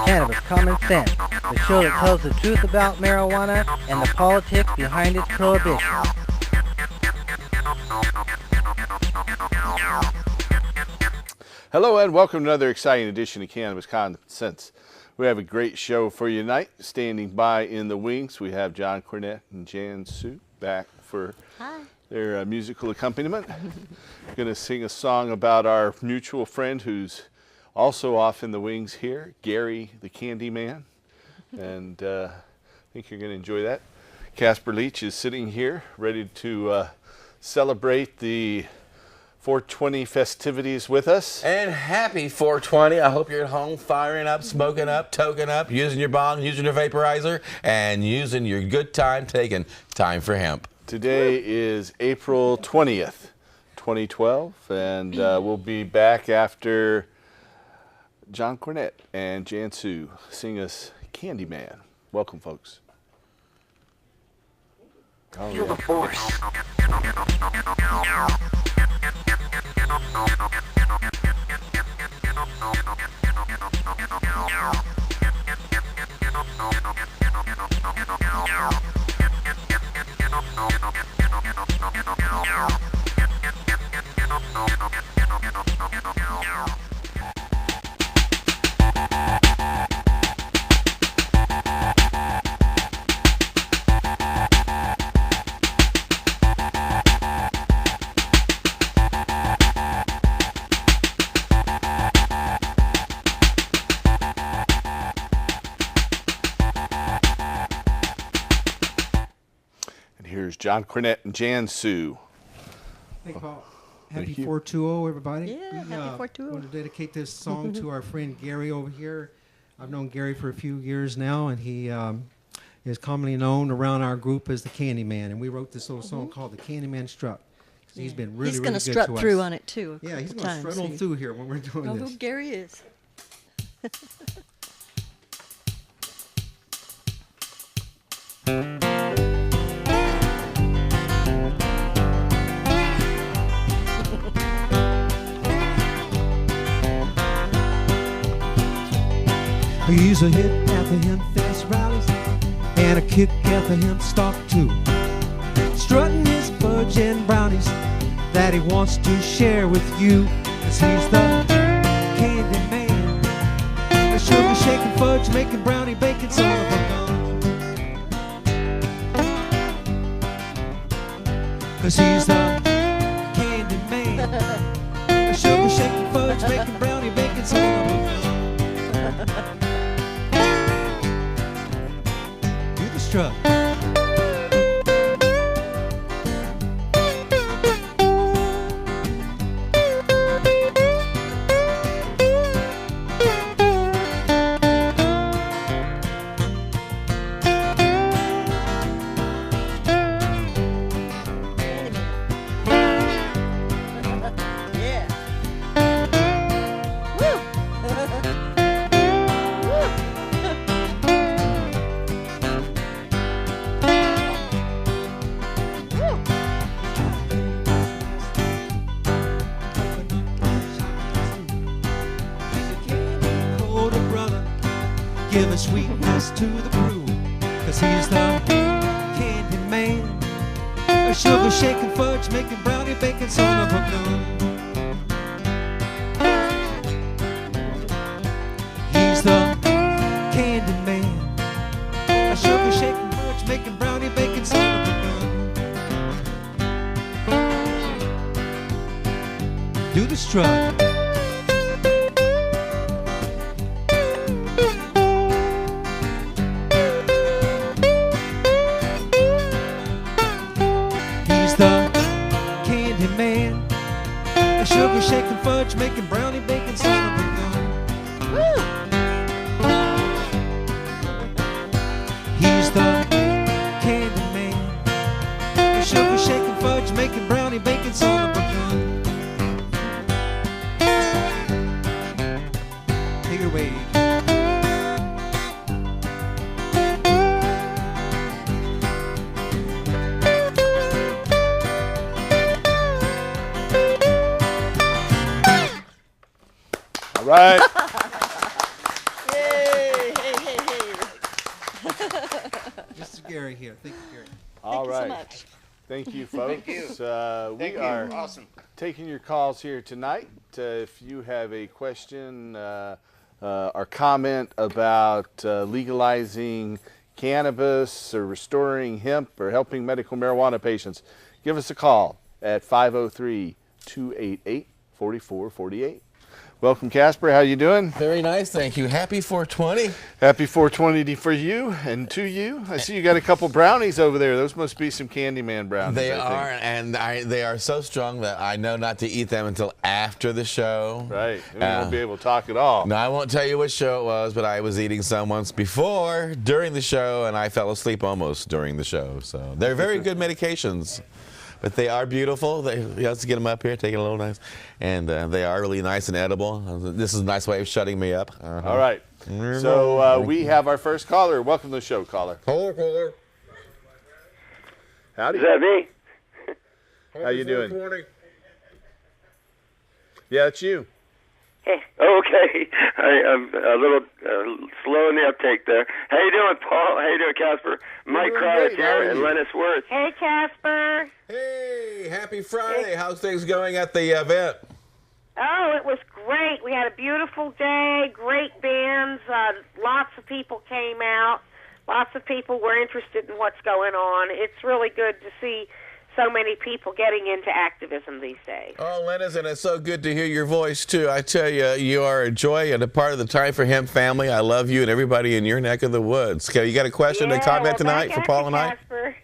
Cannabis Common Sense, the show that tells the truth about marijuana and the politics behind its prohibition. Hello and welcome to another exciting edition of Cannabis Common Sense. We have a great show for you tonight. Standing by in the wings, we have John Cornett and Jan Sue back for their musical accompaniment. Going to sing a song about our mutual friend who's also off in the wings here, Gary the Candy Man. And I think you're going to enjoy that. Casper Leach is sitting here ready to celebrate the 420 festivities with us. And happy 420. I hope you're at home firing up, smoking up, toking up, using your bong, using your vaporizer, and using your good time taking time for hemp. Today is April 20th, 2012, and we'll be back after John Cornett and Jan Sue sing us Candyman. Welcome, folks. Feel the force. Here's John Cornett and Jan Sue. Thank you, Paul. Happy 420, everybody. Yeah, happy 420. I want to dedicate this song to our friend Gary over here. I've known Gary for a few years now, and he is commonly known around our group as the Candy Man. And we wrote this little song called The Candyman Strut. He's been really, he's really good to us. He's going to strut through on it, too. Yeah, he's going to strut on through here when we're doing this. Oh, who Gary is. He's a hit at the hemp fest rallies and a kick at the hemp stalk too. Strutting his fudge and brownies that he wants to share with you. 'Cause he's the candy man, the sugar shaking fudge making brownie baking son of a gun. 'Cause he's the candy man, the sugar shaking fudge making brownie baking son of a gun. Strut. Giving sweetness to the crew, 'cause he's the candy man, a sugar shaking fudge making brownie baking son of a gun. He's the candy man, a sugar shaking fudge making brownie baking son of a gun. Do the strut. The candy man, a sugar shaking fudge making brownie baking son of a gun. He's the candy man, a sugar shaking fudge making brownie baking son of a gun. Take it away. Right. Mr. Gary here. Thank you, Gary. All Thank right. you so much. Thank you, folks. Thank you. We Thank you. are Awesome. taking your calls here tonight. If you have a question or comment about legalizing cannabis or restoring hemp or helping medical marijuana patients, give us a call at 503-288-4448. Welcome, Casper. How you doing? Very nice, thank you. Happy 420. Happy 420 for you and to you. I see you got a couple brownies over there. Those must be some Candyman brownies. They I think. are, and they are so strong that I know not to eat them until after the show. Right. We won't be able to talk at all. No, I won't tell you which show it was, but I was eating some once before, during the show, and I fell asleep almost during the show. So they're very good medications. But they are beautiful. Let's get them up here, take it a little nice. And they are really nice and edible. This is a nice way of shutting me up. All right. So we have our first caller. Welcome to the show, caller. Caller. Howdy. Is that me? How you doing? Yeah, it's you. Okay. I'm a little slow in the uptake there. How you doing, Paul? How you doing, Casper? Mike doing Krause great. How are here and you? Lennis Worth. Hey, Casper. Hey, happy Friday. How's things going at the event? Oh, it was great. We had a beautiful day, great bands, lots of people came out. Lots of people were interested in what's going on. It's really good to see so many people getting into activism these days. Oh, Lennis, and it's so good to hear your voice, too. I tell you, you are a joy and a part of the Time for Hemp family. I love you and everybody in your neck of the woods. Okay, you got a question or comment tonight for Paul and I? Casper.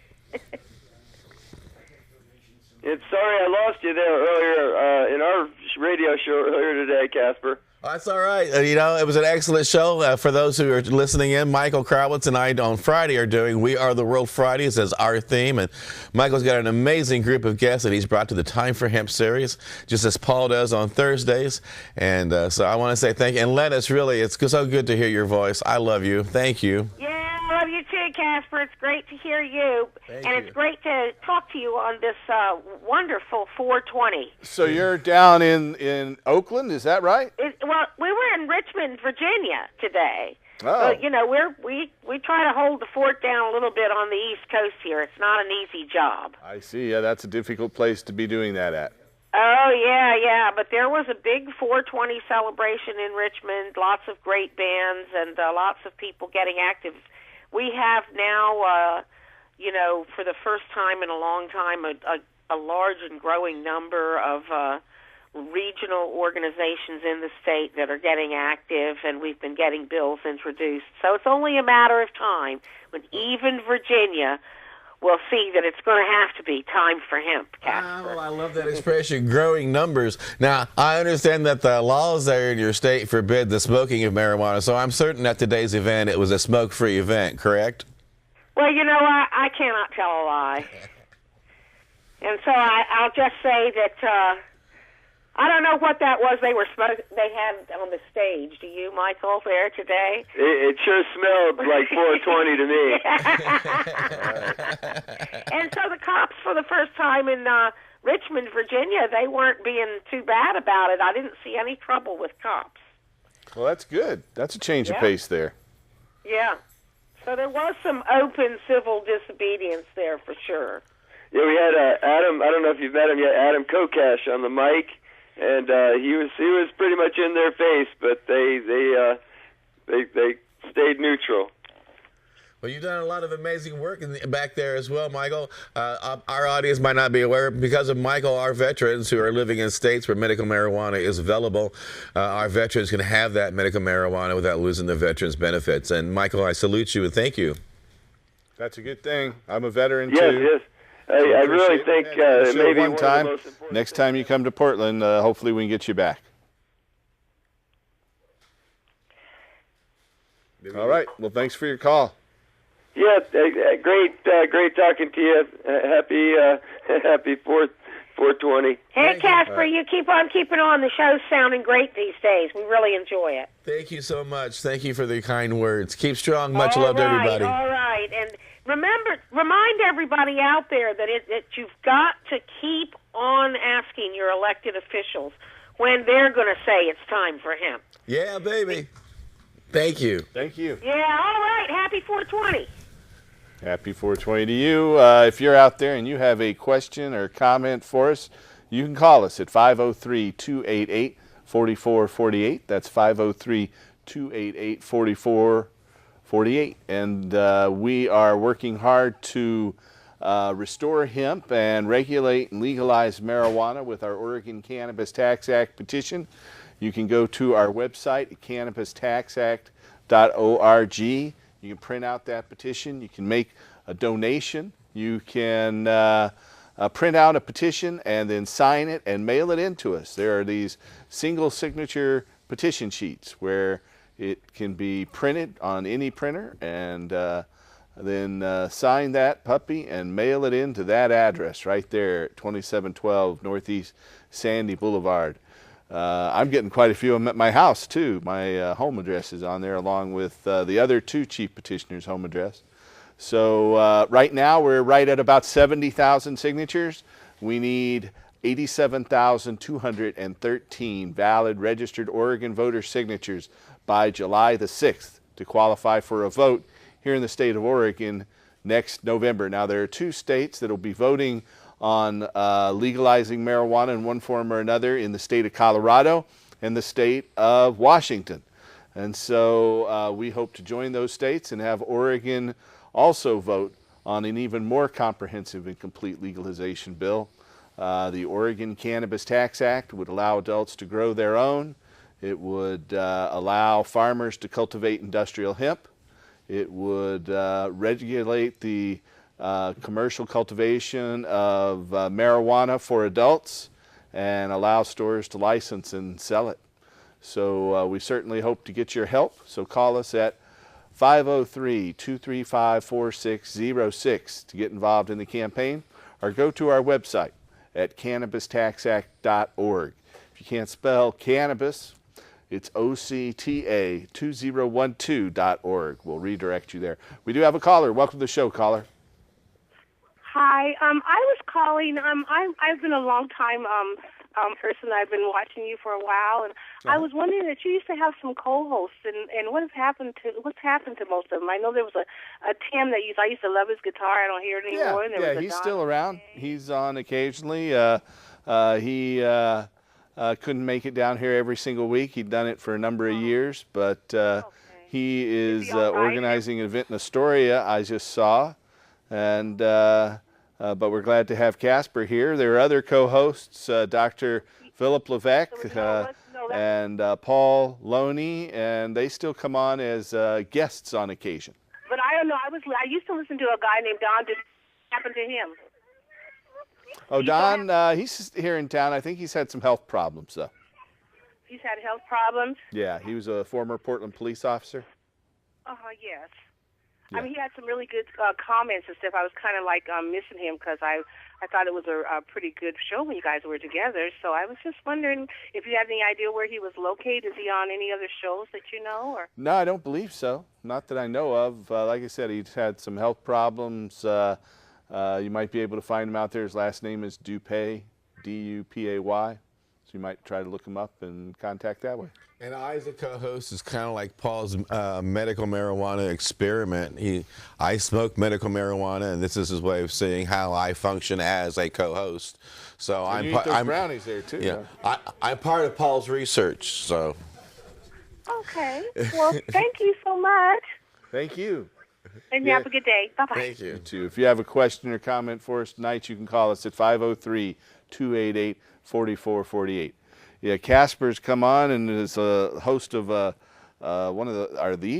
It's sorry I lost you there earlier in our radio show earlier today, Casper. That's all right. You know, it was an excellent show. For those who are listening in, Michael Krawitz and I on Friday are doing We Are the World Fridays as our theme. And Michael's got an amazing group of guests that he's brought to the Time for Hemp series, just as Paul does on Thursdays. And so I want to say thank you. And Lennis, really, it's so good to hear your voice. I love you. Thank you. Yeah, I love you too, Casper. It's great to hear you. Thank and you. it's great to talk to you on this wonderful 420. So you're down in Oakland, is that right? Well, we were in Richmond, Virginia today. Oh. But, you know, we try to hold the fort down a little bit on the East Coast here. It's not an easy job. I see. Yeah, that's a difficult place to be doing that at. Oh, yeah. But there was a big 420 celebration in Richmond, lots of great bands, and lots of people getting active. We have now, you know, for the first time in a long time, a large and growing number of regional organizations in the state that are getting active, and we've been getting bills introduced. So it's only a matter of time when even Virginia will see that it's going to have to be time for hemp, Casper. Oh, I love that expression, growing numbers. Now, I understand that the laws there in your state forbid the smoking of marijuana, so I'm certain at today's event it was a smoke-free event, correct? Well, you know, I cannot tell a lie. And so I'll just say that I don't know what that was they had on the stage. Do you, Michael, there today? It sure smelled like 420 to me. And so the cops, for the first time in Richmond, Virginia, they weren't being too bad about it. I didn't see any trouble with cops. Well, that's good. That's a change of Yeah. pace there. Yeah. So there was some open civil disobedience there for sure. Yeah, we had Adam. I don't know if you've met him yet. Adam Kokash on the mic, and he was pretty much in their face, but they stayed neutral. Well, you've done a lot of amazing work back there as well, Michael. Our audience might not be aware, because of Michael, our veterans who are living in states where medical marijuana is available, our veterans can have that medical marijuana without losing the veterans' benefits. And Michael, I salute you and thank you. That's a good thing. I'm a veteran Yes, too. yes. So I really appreciate think it. it may be one one time. of the most important. Next time you come to Portland, hopefully we can get you back. All right. Well, thanks for your call. Yeah, great talking to you. Happy 420. Hey, Casper, you keep on keeping on. The show's sounding great these days. We really enjoy it. Thank you so much. Thank you for the kind words. Keep strong. Much love to everybody. All right. And remind everybody out there that you've got to keep on asking your elected officials when they're going to say it's time for hemp. Yeah, baby. Thank you. Thank you. Yeah, all right. Happy 420. Happy 420 to you. If you're out there and you have a question or comment for us, you can call us at 503-288-4448. That's 503-288-4448. And we are working hard to restore hemp and regulate and legalize marijuana with our Oregon Cannabis Tax Act petition. You can go to our website at cannabistaxact.org. You can print out that petition. You can make a donation. You can print out a petition and then sign it and mail it in to us. There are these single signature petition sheets where it can be printed on any printer and then sign that puppy and mail it in to that address right there at 2712 Northeast Sandy Boulevard. I'm getting quite a few of them at my house, too. My home address is on there along with the other two chief petitioners' home address. So right now we're right at about 70,000 signatures. We need 87,213 valid registered Oregon voter signatures by July the 6th to qualify for a vote here in the state of Oregon next November. Now there are two states that will be voting on legalizing marijuana in one form or another in the state of Colorado and the state of Washington. And so we hope to join those states and have Oregon also vote on an even more comprehensive and complete legalization bill. The Oregon Cannabis Tax Act would allow adults to grow their own. It would allow farmers to cultivate industrial hemp. It would regulate the commercial cultivation of marijuana for adults and allow stores to license and sell it. So we certainly hope to get your help. So call us at 503-235-4606 to get involved in the campaign, or go to our website at cannabistaxact.org. If you can't spell cannabis, it's OCTA2012.org. We'll redirect you there. We do have a caller. Welcome to the show, caller. Hi, I was calling. I've been a long time person. I've been watching you for a while, and I was wondering that you used to have some co-hosts, and what's happened to most of them? I know there was a Tim that I used to love his guitar. I don't hear it anymore. And there was he's Don still around. He's on occasionally. He couldn't make it down here every single week. He'd done it for a number of years, but he is organizing an event in Astoria I just saw. And but we're glad to have Casper here. There are other co-hosts, Dr. Philip Levesque and Paul Loney, and they still come on as guests on occasion. But I don't know. I used to listen to a guy named Don. Did happen to him? Oh, Don, he's here in town. I think he's had some health problems, though. He's had health problems? Yeah, he was a former Portland police officer. Yes. Yeah. I mean, he had some really good comments and stuff. I was kind of like missing him because I thought it was a pretty good show when you guys were together. So I was just wondering if you had any idea where he was located. Is he on any other shows that you know? Or? No, I don't believe so. Not that I know of. Like I said, he's had some health problems. You might be able to find him out there. His last name is Dupay, D-U-P-A-Y. So you might try to look him up and contact that way. And I, as a co-host, is kind of like Paul's medical marijuana experiment. I smoke medical marijuana, and this is his way of saying how I function as a co-host. So and you eat those brownies there too. Yeah, I'm part of Paul's research. So. Okay. Well, thank you so much. Thank you. And you have a good day. Bye-bye. Thank you. You too. If you have a question or comment for us tonight, you can call us at 503-288-4448. Yeah, Casper's come on and is a host of the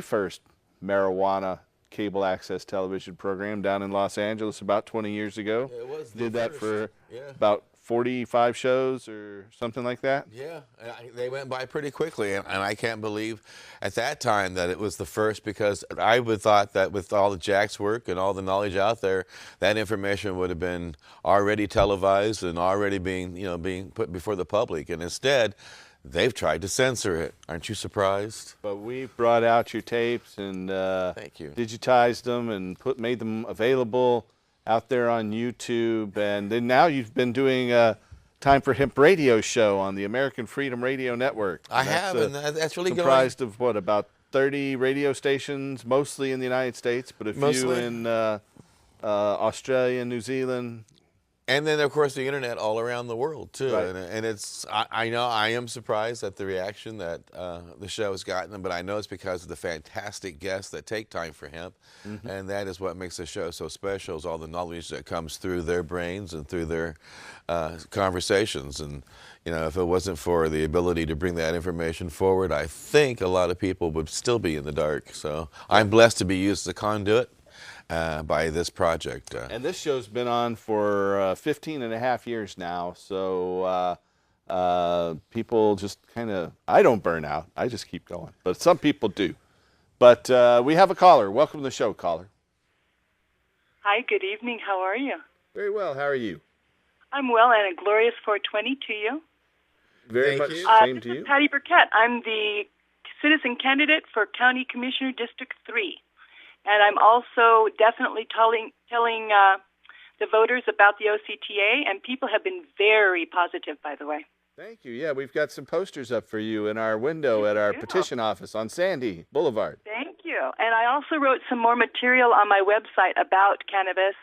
first marijuana cable access television program down in Los Angeles about 20 years ago. Yeah, it was Did that for about 45 shows or something like that. Yeah, they went by pretty quickly, and I can't believe at that time that it was the first, because I would thought that with all the Jack's work and all the knowledge out there, that information would have been already televised and already being put before the public, and instead they've tried to censor it. Aren't you surprised? But we brought out your tapes and Thank you. digitized them and made them available out there on YouTube, and then now you've been doing a Time for Hemp radio show on the American Freedom Radio Network. I have, and that's really comprised of what, about 30 radio stations, mostly in the United States, but a few in Australia, New Zealand. And then, of course, the internet all around the world, too. Right. And it's, I know I am surprised at the reaction that the show has gotten, but I know it's because of the fantastic guests that take time for hemp. Mm-hmm. And that is what makes the show so special, is all the knowledge that comes through their brains and through their conversations. And, you know, if it wasn't for the ability to bring that information forward, I think a lot of people would still be in the dark. So I'm blessed to be used as a conduit by this project. And this show's been on for 15 and a half years now, so people just kind of, I don't burn out, I just keep going, but some people do. But we have a caller. Welcome to the show, caller. Hi, good evening. How are you? Very well, how are you? I'm well, and a glorious 420 to you. Very Thank much you. same This to you. is Patty Burkett. I'm the citizen candidate for County Commissioner District 3. And I'm also definitely telling the voters about the OCTA, and people have been very positive, by the way. Thank you. Yeah, we've got some posters up for you in our window at our petition office on Sandy Boulevard. Thank you. And I also wrote some more material on my website about cannabis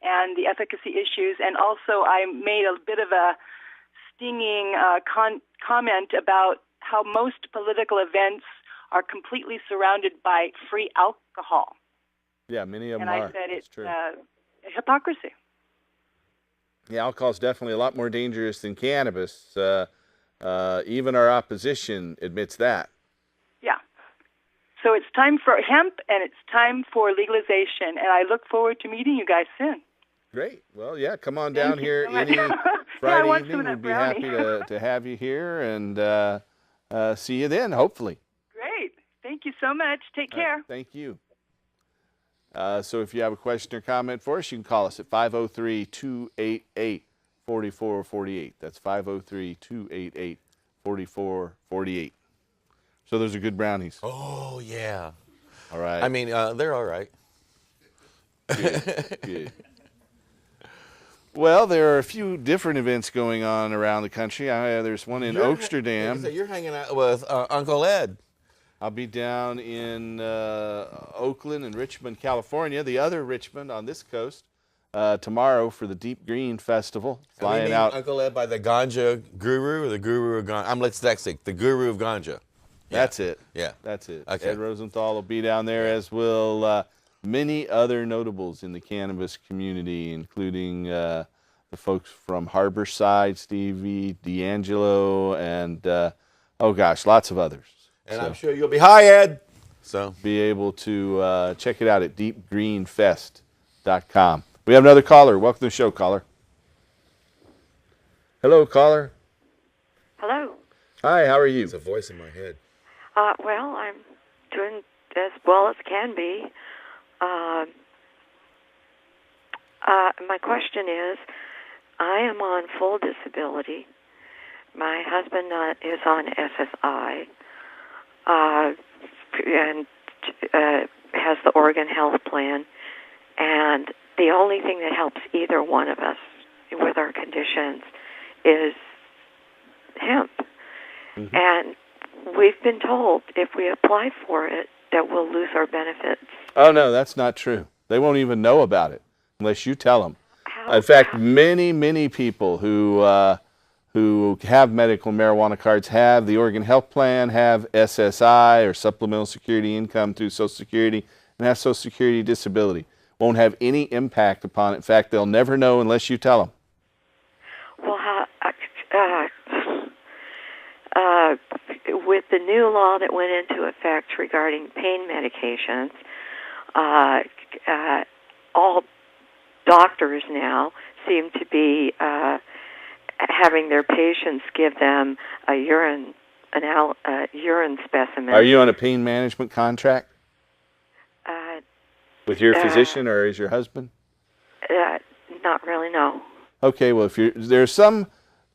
and the efficacy issues, and also I made a bit of a stinging comment about how most political events are completely surrounded by free alcohol. Yeah, many of them And are. I said That's it's true. hypocrisy. Yeah, alcohol is definitely a lot more dangerous than cannabis. Even our opposition admits that. Yeah. So it's time for hemp, and it's time for legalization, and I look forward to meeting you guys soon. Great. Well, yeah, come on Thank down you here so much. any Yeah, I Friday want some evening. of that We'd be happy brownie. to have you here and see you then, hopefully. Great. Thank you so much. Take All right, care. thank you. So if you have a question or comment for us, you can call us at 503-288-4448. That's 503-288-4448. So those are good brownies. Oh, yeah. All right. I mean, they're all right. Good, good. Well, there are a few different events going on around the country. There's one in Oaksterdam. So you're hanging out with Uncle Ed. I'll be down in Oakland and Richmond, California, the other Richmond on this coast, tomorrow for the Deep Green Festival. Flying out. Uncle Ed by the Ganja Guru or the Guru of Ganja? I'm dyslexic. The Guru of Ganja. That's it. Yeah. That's it. Okay. Ed Rosenthal will be down there, as will many other notables in the cannabis community, including the folks from Harborside, Stevie D'Angelo, and, oh gosh, lots of others. And So I'm sure you'll be hi, Ed. So be able to check it out at deepgreenfest.com. We have another caller. Welcome to the show, caller. Hello, caller. Hello. Hi, how are you? there's a voice in my head. Well, I'm doing as well as can be. My question is, I am on full disability. My husband is on SSI and has the Oregon Health Plan. And the only thing that helps either one of us with our conditions is hemp. Mm-hmm. And we've been told if we apply for it that we'll lose our benefits. Oh, no, that's not true. They won't even know about it unless you tell them. In fact, many, many people who have medical marijuana cards have the Oregon Health Plan, have SSI or Supplemental Security Income through Social Security, and have Social Security disability. Won't have any impact upon it. In fact, they'll never know unless you tell them. Well, with the new law that went into effect regarding pain medications, all doctors now seem to be having their patients give them a urine specimen. Are you on a pain management contract with your physician, or is your husband? Not really, no. Okay, well, there's some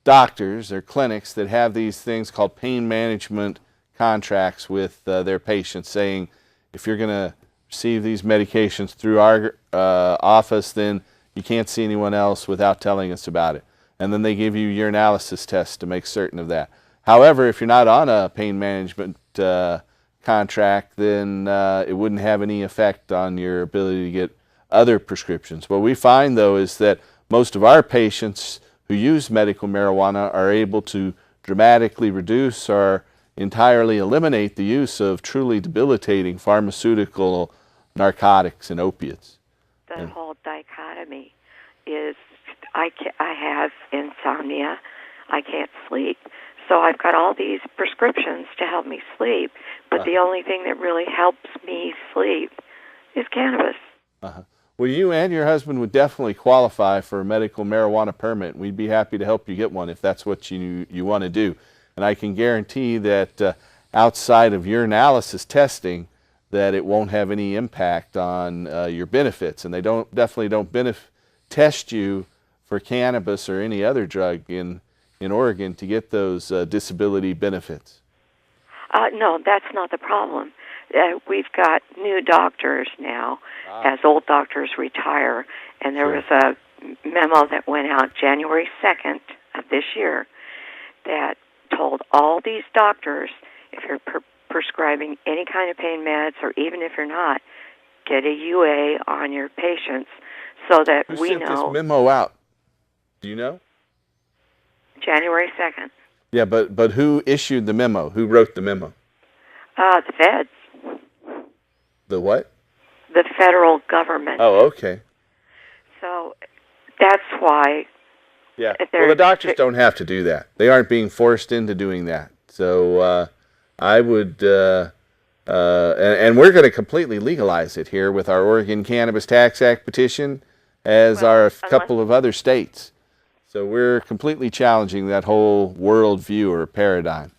doctors or clinics that have these things called pain management contracts with their patients, saying if you're going to receive these medications through our office, then you can't see anyone else without telling us about it. And then they give you urinalysis tests to make certain of that. However, if you're not on a pain management contract, then it wouldn't have any effect on your ability to get other prescriptions. What we find, though, is that most of our patients who use medical marijuana are able to dramatically reduce or entirely eliminate the use of truly debilitating pharmaceutical narcotics and opiates. The whole dichotomy is I have insomnia. I can't sleep. So I've got all these prescriptions to help me sleep, but the only thing that really helps me sleep is cannabis. Well, you and your husband would definitely qualify for a medical marijuana permit. We'd be happy to help you get one if that's what you want to do. And I can guarantee that outside of your analysis testing, that it won't have any impact on your benefits. And they definitely don't test you for cannabis or any other drug in Oregon to get those disability benefits. No, that's not the problem. We've got new doctors now as old doctors retire, and there was a memo that went out January 2nd of this year that told all these doctors, if you're prescribing any kind of pain meds, or even if you're not, get a UA on your patients so that we know. Who sent this memo out? Do you know? January 2nd. Yeah, but who issued the memo? Who wrote the memo? The feds. The what? The federal government. Oh, okay. So that's why. Yeah. Well, the doctors don't have to do that. They aren't being forced into doing that. So I would, and we're going to completely legalize it here with our Oregon Cannabis Tax Act petition, as are a couple of other states. So we're completely challenging that whole worldview or paradigm.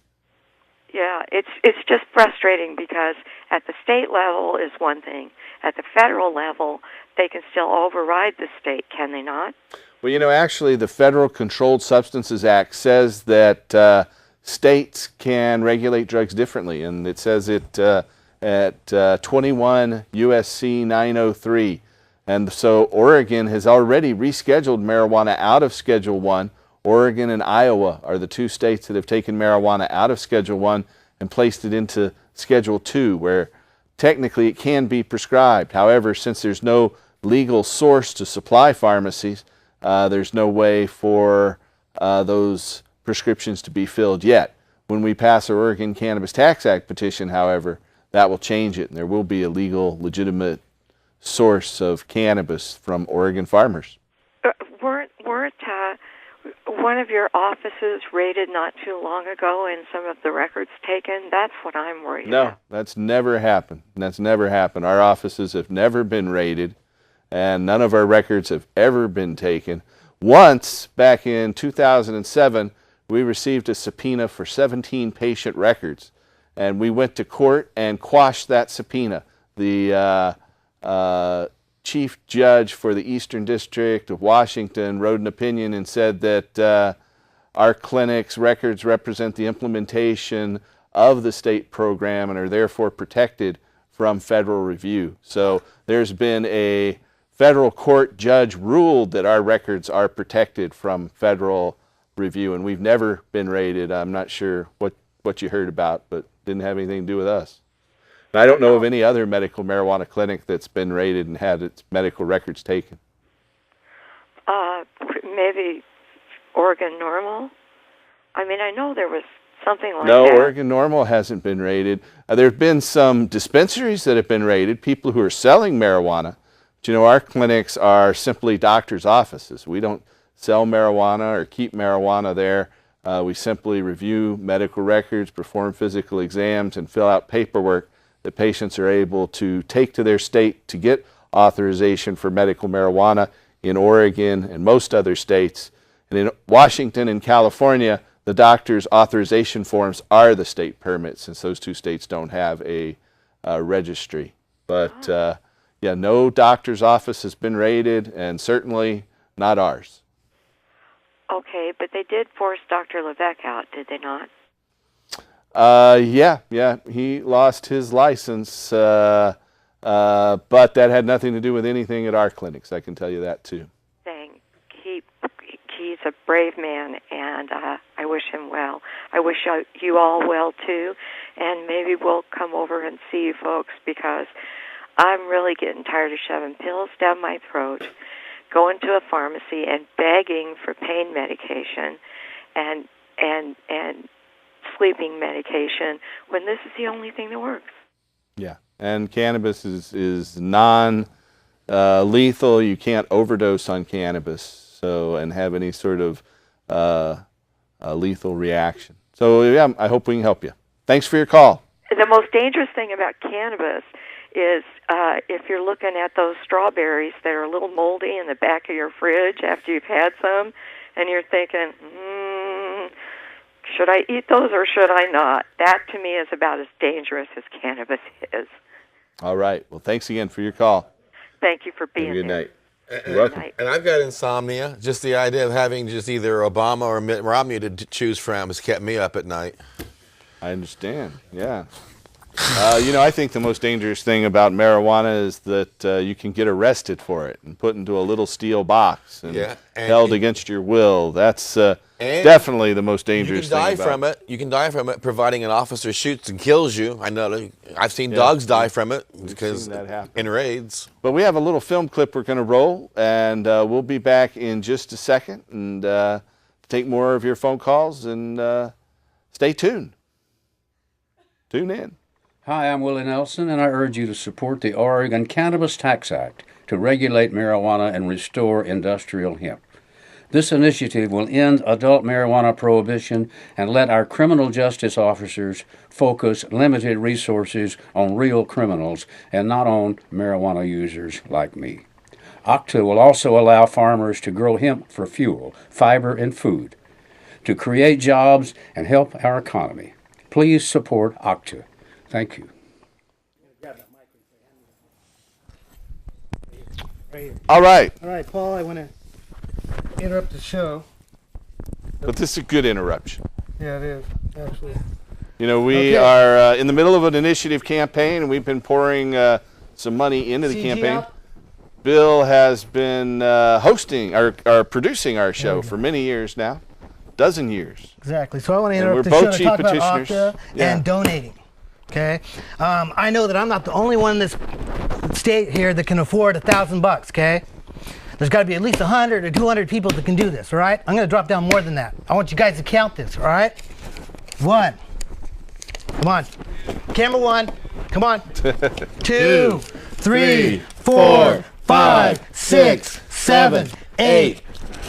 Yeah, it's just frustrating because at the state level is one thing. At the federal level, they can still override the state, can they not? Well, actually, the Federal Controlled Substances Act says that states can regulate drugs differently, and it says it at 21 U.S.C. 903. And so Oregon has already rescheduled marijuana out of Schedule 1. Oregon and Iowa are the two states that have taken marijuana out of Schedule 1 and placed it into Schedule 2, where technically it can be prescribed. However, since there's no legal source to supply pharmacies, there's no way for those prescriptions to be filled yet. When we pass our Oregon Cannabis Tax Act petition, however, that will change it, and there will be a legal, legitimate source of cannabis from Oregon farmers. Weren't one of your offices raided not too long ago and some of the records taken? That's what I'm worried about. No, that's never happened. That's never happened. Our offices have never been raided, and none of our records have ever been taken. Once, back in 2007, we received a subpoena for 17 patient records, and we went to court and quashed that subpoena. The chief judge for the Eastern District of Washington wrote an opinion and said that our clinic's records represent the implementation of the state program and are therefore protected from federal review. So there's been a federal court judge ruled that our records are protected from federal review, and we've never been raided. I'm not sure what you heard about, but didn't have anything to do with us. And I don't know of any other medical marijuana clinic that's been raided and had its medical records taken. Maybe Oregon Normal? I mean, I know there was something like that. No, Oregon Normal hasn't been raided. There have been some dispensaries that have been raided, people who are selling marijuana. But, our clinics are simply doctors' offices. We don't sell marijuana or keep marijuana there. We simply review medical records, perform physical exams, and fill out paperwork that patients are able to take to their state to get authorization for medical marijuana in Oregon and most other states. And in Washington and California, the doctor's authorization forms are the state permits, since those two states don't have a registry. But yeah, no doctor's office has been raided, and certainly not ours. Okay, but they did force Dr. Levesque out, did they not? Yeah, he lost his license, but that had nothing to do with anything at our clinics. I can tell you that too. Saying he's a brave man, and I wish him well. I wish you all well, too, and maybe we'll come over and see you folks, because I'm really getting tired of shoving pills down my throat, going to a pharmacy and begging for pain medication and sleeping medication when this is the only thing that works. Yeah, and cannabis is non-lethal. You can't overdose on cannabis, and have any sort of lethal reaction. So yeah, I hope we can help you. Thanks for your call. The most dangerous thing about cannabis is if you're looking at those strawberries that are a little moldy in the back of your fridge after you've had some, and you're thinking, should I eat those or should I not? That, to me, is about as dangerous as cannabis is. All right. Well, thanks again for your call. Thank you for being Have a good there. night. You're welcome. And I've got insomnia. Just the idea of having just either Obama or Mitt Romney to choose from has kept me up at night. I understand. Yeah. I think the most dangerous thing about marijuana is that you can get arrested for it and put into a little steel box and held against your will. That's definitely the most dangerous thing. You can die from it, providing an officer shoots and kills you. I know. I've seen dogs die from it because in raids. But we have a little film clip we're going to roll, and we'll be back in just a second and take more of your phone calls, and stay tuned. Tune in. Hi, I'm Willie Nelson, and I urge you to support the Oregon Cannabis Tax Act to regulate marijuana and restore industrial hemp. This initiative will end adult marijuana prohibition and let our criminal justice officers focus limited resources on real criminals and not on marijuana users like me. OCTA will also allow farmers to grow hemp for fuel, fiber, and food, to create jobs and help our economy. Please support OCTA. Thank you. All right. All right, Paul, I want to interrupt the show. But this is a good interruption. Yeah, it is, actually. We are in the middle of an initiative campaign, and we've been pouring some money into the campaign. Up? Bill has been hosting or producing our show for many years now, dozen years. Exactly. So I want to interrupt the show to talk about OCTA and donating. Okay, I know that I'm not the only one in this state here that can afford $1,000. Okay, there's got to be at least 100 or 200 people that can do this. All right, I'm going to drop down more than that. I want you guys to count this. All right, 1. Come on, camera 1. Come on, 2, 3, 4, 5, 6, 7, 8,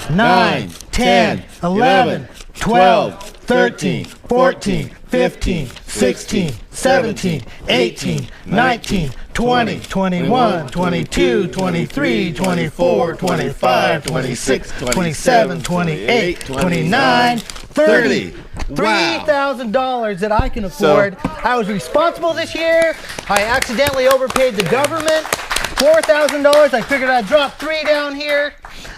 9, 10, 11, 12, 13, 14, 15, 16, 17, 18, 19, 20, 21, 22, 23, 24, 25, 26, 27, 28, 29, 30. $3,000 that I can afford. I was responsible this year. I accidentally overpaid the government. $4,000. I figured I'd drop 3 down here.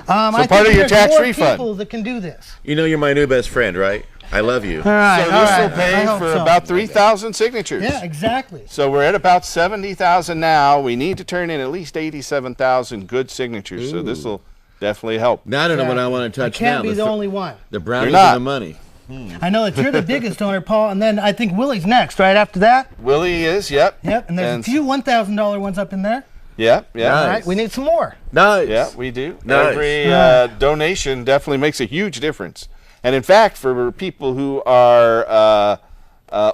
I part of your tax more refund. People that can do this. You're my new best friend, right? I love you. All right. So this will pay for about 3,000 signatures. Yeah, exactly. So we're at about 70,000 now. We need to turn in at least 87,000 good signatures. So this will definitely help. Now I don't know what I want to touch I can't now. be the only one. The brownies and the money. I know that you're the biggest donor, Paul, and then I think Willie's next, right after that? Willie is, yep. Yep, and there's a few $1,000 ones up in there. Yep, yeah. All right, we need some more. Nice. Yeah, we do. Nice. Every donation definitely makes a huge difference. And in fact, for people who are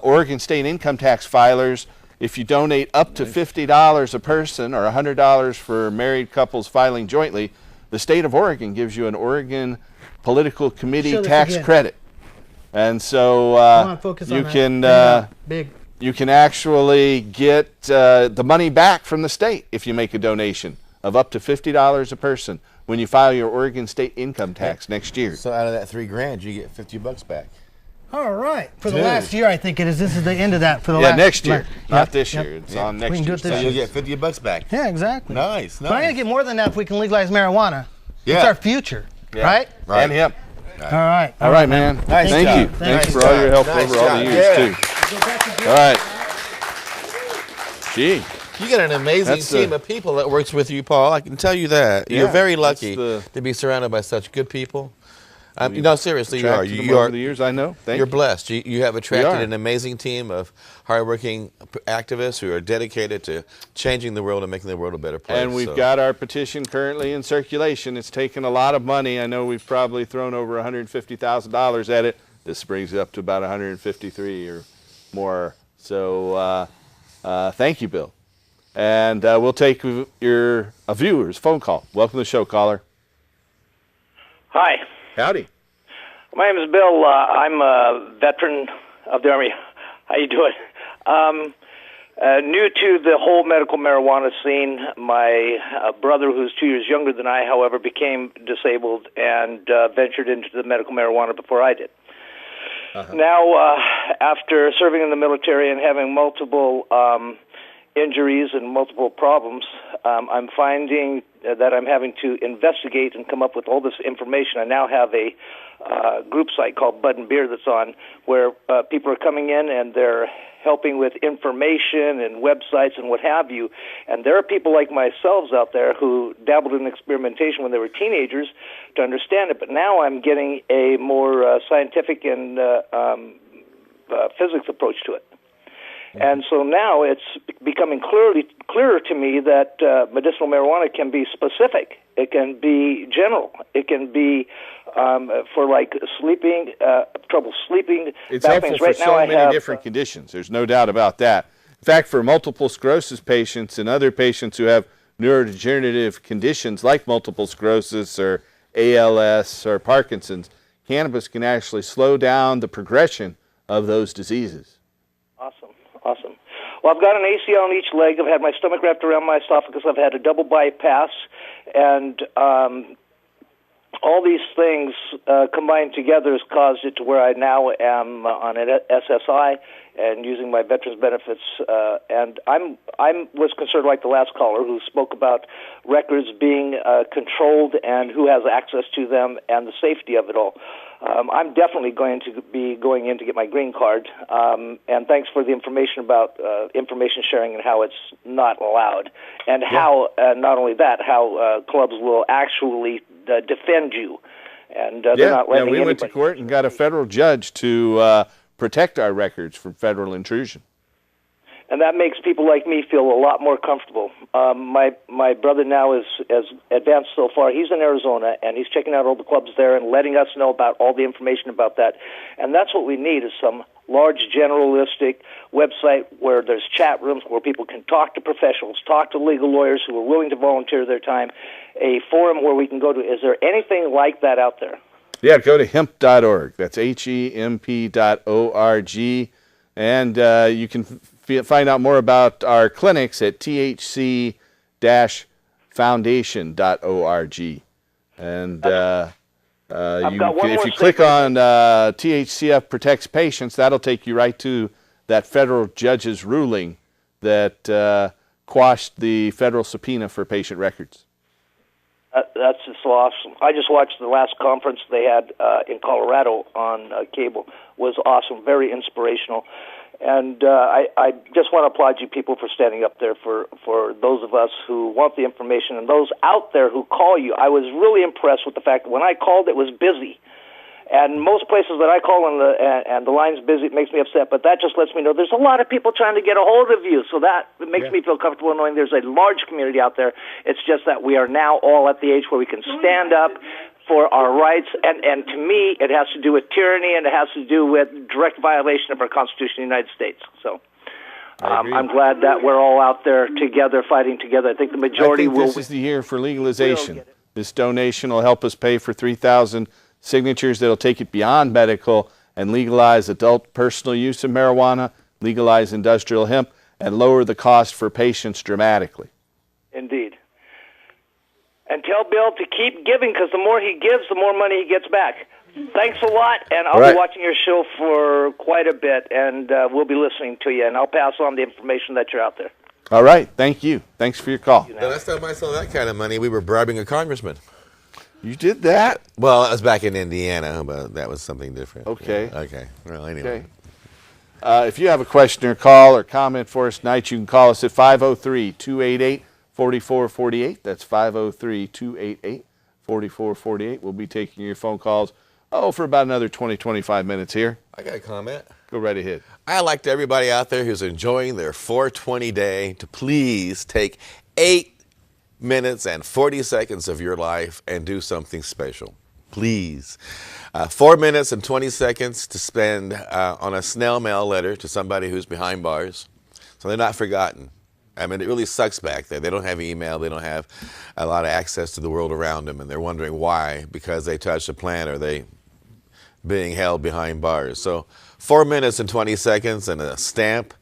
Oregon State income tax filers, if you donate up to $50 a person or $100 for married couples filing jointly, the state of Oregon gives you an Oregon Political Committee tax credit. And so you can actually get the money back from the state if you make a donation of up to $50 a person when you file your Oregon State income tax next year. So out of that $3,000, you get $50 back. All right. For the last year, I think it is. This is the end of that for the last. Next year, not this year. It's on next year. So you'll get $50 back. Yeah, exactly. Nice. But I'm going to get more than that if we can legalize marijuana. Yeah. It's our future, right? And hemp. All right. All right, man. Nice Thank job. you. Thanks for all your help over all the years, too. All right. Gee. You got an amazing team of people that works with you, Paul. I can tell you that. You're very lucky to be surrounded by such good people. Seriously, you are. Attracted them over the years, I know. You're blessed. You have attracted an amazing team of hardworking activists who are dedicated to changing the world and making the world a better place. And we've got our petition currently in circulation. It's taken a lot of money. I know we've probably thrown over $150,000 at it. This brings it up to about 153 or more. So thank you, Bill. And we'll take a viewer's phone call. Welcome to the show, caller. Hi. Howdy. My name is Bill. I'm a veteran of the Army. How you doing? New to the whole medical marijuana scene. My brother, who's 2 years younger than I, however, became disabled and ventured into the medical marijuana before I did. Now, after serving in the military and having multiple injuries and multiple problems, I'm finding that I'm having to investigate and come up with all this information. I now have a group site called Bud and Beer that's on, where people are coming in and they're helping with information and websites and what have you. And there are people like myself out there who dabbled in experimentation when they were teenagers to understand it. But now I'm getting a more scientific and physics approach to it. And so now it's becoming clearer to me that medicinal marijuana can be specific. It can be general. It can be for like sleeping, trouble sleeping. It's helpful for so many different conditions. There's no doubt about that. In fact, for multiple sclerosis patients and other patients who have neurodegenerative conditions like multiple sclerosis or ALS or Parkinson's, cannabis can actually slow down the progression of those diseases. Awesome. Well, I've got an ACL on each leg. I've had my stomach wrapped around my esophagus. I've had a double bypass. And all these things combined together has caused it to where I now am on an SSI and using my veterans benefits. And I was concerned, like the last caller who spoke about records being controlled and who has access to them and the safety of it all. I'm definitely going to be going in to get my green card. And thanks for the information about information sharing and how it's not allowed. And how, not only that, how clubs will actually defend you. And they're not letting we anybody. went to court and got a federal judge to protect our records from federal intrusion. And that makes people like me feel a lot more comfortable. My brother now is advanced so far. He's in Arizona, and he's checking out all the clubs there and letting us know about all the information about that. And that's what we need, is some large generalistic website where there's chat rooms where people can talk to professionals, talk to legal lawyers who are willing to volunteer their time, a forum where we can go to. Is there anything like that out there? Yeah, go to hemp.org. That's HEMP.org. And you can find out more about our clinics at thc-foundation.org. And if you click on THCF Protects Patients, that'll take you right to that federal judge's ruling that quashed the federal subpoena for patient records. That's just awesome. I just watched the last conference they had in Colorado on cable. Was awesome, very inspirational. And I just want to applaud you people for standing up there for those of us who want the information and those out there who call you. I was really impressed with the fact that when I called, it was busy. And most places that I call and the line's busy, it makes me upset. But that just lets me know there's a lot of people trying to get a hold of you. So that makes me feel comfortable knowing there's a large community out there. It's just that we are now all at the age where we can stand up for our rights. And to me, it has to do with tyranny, and it has to do with direct violation of our Constitution of the United States. So I'm glad that we're all out there together, fighting together. I think the majority will. This is the year for legalization. This donation will help us pay for 3,000 signatures that'll take it beyond medical and legalize adult personal use of marijuana, legalize industrial hemp, and lower the cost for patients dramatically. Indeed. And tell Bill to keep giving, because the more he gives, the more money he gets back. Thanks a lot, and I'll be watching your show for quite a bit, and we'll be listening to you, and I'll pass on the information that you're out there. All right. Thank you. Thanks for your call. The last time I saw that kind of money, we were bribing a congressman. You did that? Well, I was back in Indiana, but that was something different. Okay. Yeah. Okay. Well, anyway. Okay. If you have a question or call or comment for us tonight, you can call us at 503-288-4448. That's 503-288-4448. We'll be taking your phone calls for about another 20, 25 minutes here. I got a comment. Go right ahead. I'd like to everybody out there who's enjoying their 420 day to please take 8 minutes and 40 seconds of your life and do something special. Please. 4 minutes and 20 seconds to spend on a snail mail letter to somebody who's behind bars so they're not forgotten. I mean, it really sucks back there. They don't have email. They don't have a lot of access to the world around them, and they're wondering why, because they touched a plant or they being held behind bars. So 4 minutes and 20 seconds and a stamp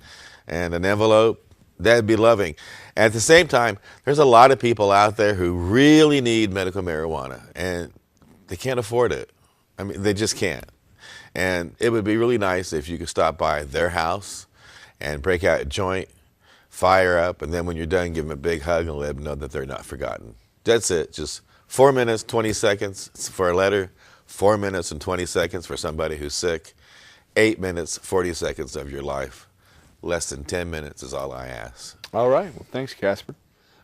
and an envelope, that'd be loving. At the same time, there's a lot of people out there who really need medical marijuana, and they can't afford it. I mean, they just can't. And it would be really nice if you could stop by their house and break out a joint, fire up, and then when you're done, give them a big hug and let them know that they're not forgotten. That's it. Just 4 minutes, 20 seconds for a letter, 4 minutes and 20 seconds for somebody who's sick, 8 minutes, 40 seconds of your life. Less than 10 minutes is all I ask. All right. Well, thanks, Casper.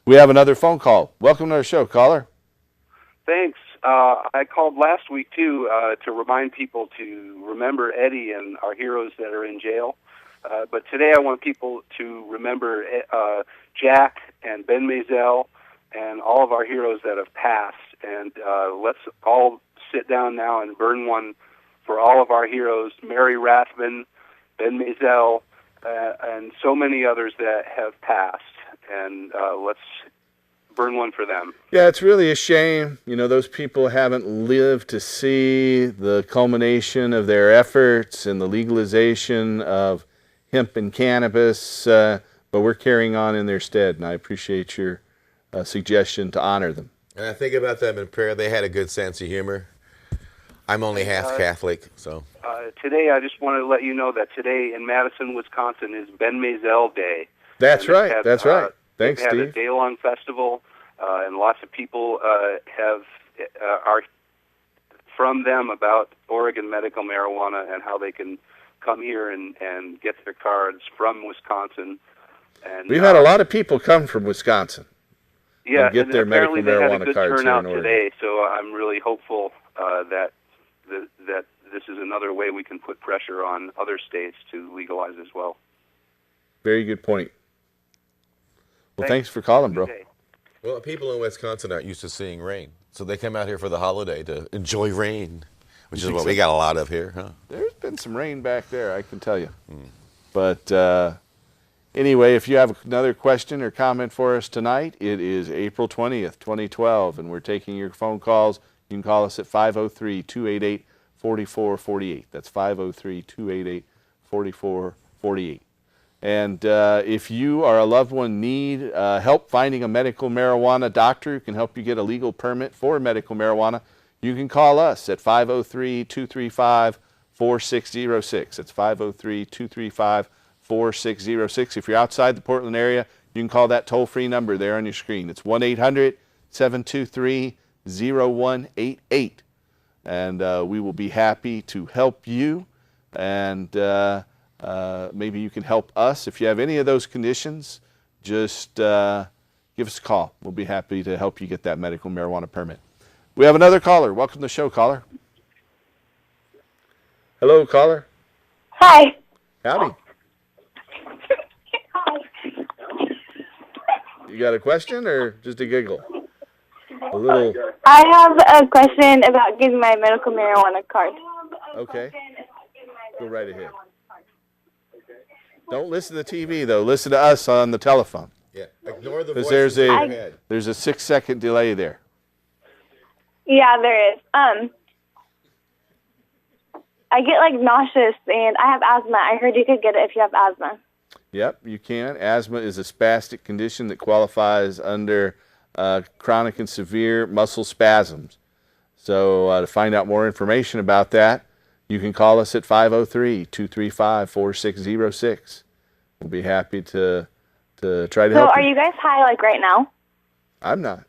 We have another phone call. Welcome to our show, caller. Thanks. I called last week, too, to remind people to remember Eddie and our heroes that are in jail. But today I want people to remember Jack and Ben Maisel and all of our heroes that have passed. And let's all sit down now and burn one for all of our heroes, Mary Rathman, Ben Maisel, and so many others that have passed. And let's burn one for them. Yeah, it's really a shame. You know, those people haven't lived to see the culmination of their efforts and the legalization of hemp and cannabis, but we're carrying on in their stead, and I appreciate your suggestion to honor them. And I think about them in prayer. They had a good sense of humor. I'm only half Catholic, so. Today, I just wanted to let you know that today in Madison, Wisconsin is Ben Maisel Day. That's right. That's right. Thanks, Steve. Steve. Had a day-long festival, and lots of people are from them about Oregon medical marijuana and how they can come here and get their cards from Wisconsin. And we've had a lot of people come from Wisconsin. Yeah, and get their medical marijuana cards here in Oregon. Apparently they had a good turnout today, so I'm really hopeful that this is another way we can put pressure on other states to legalize as well. Very good point. Well, thanks for calling, bro. Well, people in Wisconsin aren't used to seeing rain, so they come out here for the holiday to enjoy rain, which is what we got a lot of here, huh? There's been some rain back there, I can tell you. But anyway, if you have another question or comment for us tonight, it is April 20th, 2012, and we're taking your phone calls. You can call us at 503-288-4448. That's 503-288-4448. And if you or a loved one need help finding a medical marijuana doctor who can help you get a legal permit for medical marijuana, you can call us at 503-235-4606. That's 503-235-4606. If you're outside the Portland area, you can call that toll-free number there on your screen. It's 1-800-723-0188. And we will be happy to help you. And maybe you can help us. If you have any of those conditions, just give us a call. We'll be happy to help you get that medical marijuana permit. We have another caller. Welcome to the show, caller. Hello, caller. Hi. Howdy. Hi. You got a question or just a giggle? A little. I have a question about getting my medical marijuana card. Okay. Go right ahead. Don't listen to the TV, though. Listen to us on the telephone. Yeah, ignore the voice. voices in your head. There's a 6-second delay there. Yeah, there is. I get like nauseous, and I have asthma. I heard you could get it if you have asthma. Yep, you can. Asthma is a spastic condition that qualifies under chronic and severe muscle spasms. So to find out more information about that, you can call us at 503-235-4606. We'll be happy to try to help you. So are you guys high like right now? I'm not.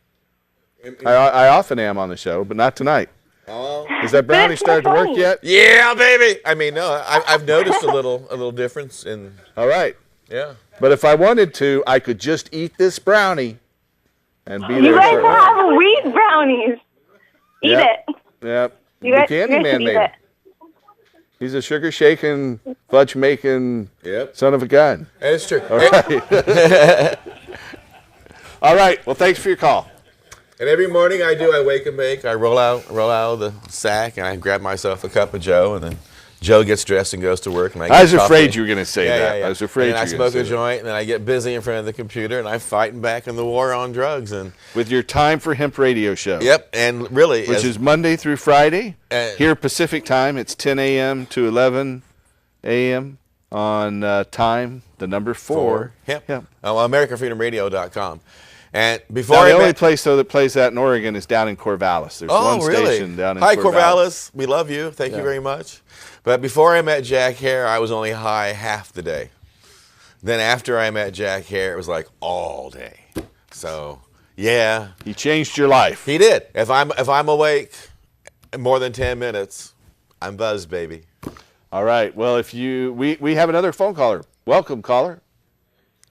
I often am on the show, but not tonight. Oh. Is that brownie starting to work yet? Yeah, baby. I mean, no, I've noticed a little difference in. All right. Yeah. But if I wanted to, I could just eat this brownie and be there. You guys have wheat brownies. Eat it. Yep. You guys Candy should Man use made it. him. He's a sugar shaking, fudge making son of a gun. That's true. All right. All right. Well, thanks for your call. And every morning I wake and bake. I roll out of the sack, and I grab myself a cup of Joe, and then Joe gets dressed and goes to work. And I was afraid you were going to say that. Yeah. I was afraid and you were I going to smoke say a joint, and then I get busy in front of the computer, and I'm fighting back in the war on drugs. And with your Time for Hemp radio show. Yep, and really, which is Monday through Friday. Here Pacific time, it's 10 a.m. to 11 a.m. on Time, the number 4. Hemp. AmericanFreedomRadio.com. And before the only place though that plays that in Oregon is down in Corvallis. There's one station down in Hi, Corvallis. We love you. Thank you very much. But before I met Jack Hare, I was only high half the day. Then after I met Jack Hare, it was like all day. So yeah, he changed your life. He did. If I'm awake more than 10 minutes, I'm buzzed, baby. All right. Well, if we have another phone caller. Welcome, caller.